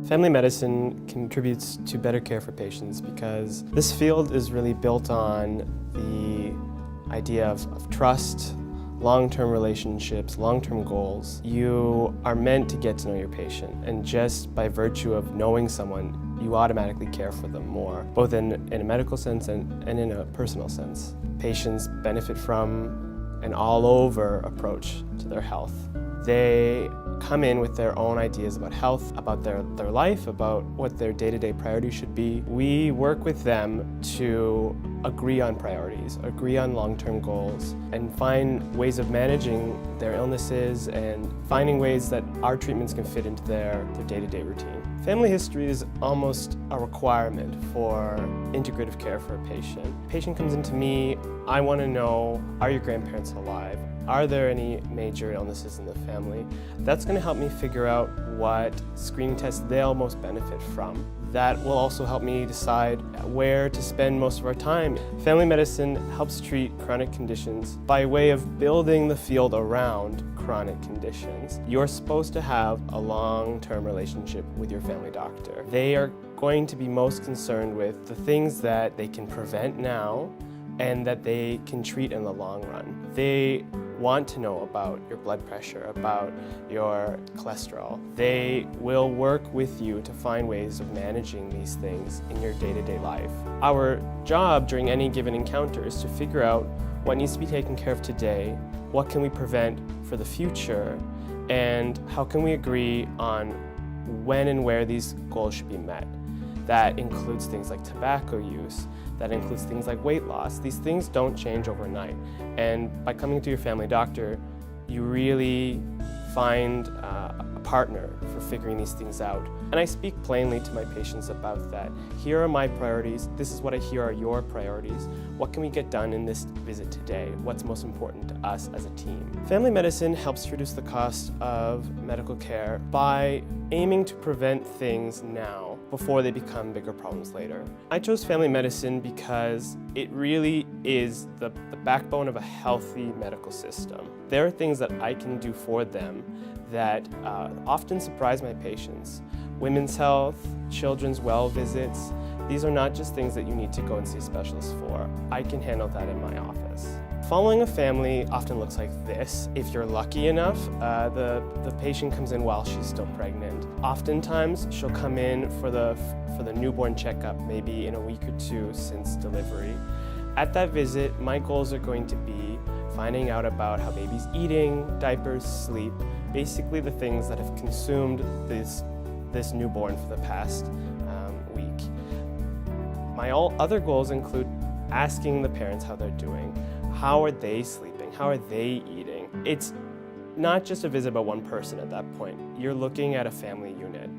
Family medicine contributes to better care for patients because this field is really built on the idea of trust, long-term relationships, long-term goals. You are meant to get to know your patient, and just by virtue of knowing someone, you automatically care for them more, both in a medical sense and in a personal sense. Patients benefit from an all-over approach to their health. They come in with their own ideas about health, about their life, about what their day-to-day priorities should be. We work with them to agree on priorities, agree on long-term goals, and find ways of managing their illnesses and finding ways that our treatments can fit into their day-to-day routine. Family history is almost a requirement for integrative care for a patient. Patient comes into me, I want to know, are your grandparents alive? Are there any major illnesses in the family? That's going to help me figure out what screening tests they'll most benefit from. That will also help me decide where to spend most of our time. Family medicine helps treat chronic conditions by way of building the field around chronic conditions. You're supposed to have a long-term relationship with your family doctor. They are going to be most concerned with the things that they can prevent now and that they can treat in the long run. They want to know about your blood pressure, about your cholesterol. They will work with you to find ways of managing these things in your day-to-day life. Our job during any given encounter is to figure out what needs to be taken care of today, what can we prevent for the future, and how can we agree on when and where these goals should be met. That includes things like tobacco use, that includes things like weight loss. These things don't change overnight. And by coming to your family doctor, you really find a partner for figuring these things out. And I speak plainly to my patients about that. Here are my priorities. This is what I hear are your priorities. What can we get done in this visit today? What's most important to us as a team? Family medicine helps to reduce the cost of medical care by aiming to prevent things now before they become bigger problems later. I chose family medicine because it really is the backbone of a healthy medical system. There are things that I can do for them that often surprise my patients. Women's health, children's well visits, these are not just things that you need to go and see a specialist for. I can handle that in my office. Following a family often looks like this. If you're lucky enough, the patient comes in while she's still pregnant. Oftentimes, she'll come in for the newborn checkup, maybe in a week or two since delivery. At that visit, my goals are going to be finding out about how baby's eating, diapers, sleep, basically the things that have consumed this newborn for the past week. My other goals include asking the parents how they're doing. How are they sleeping? How are they eating? It's not just a visit by one person at that point. You're looking at a family unit.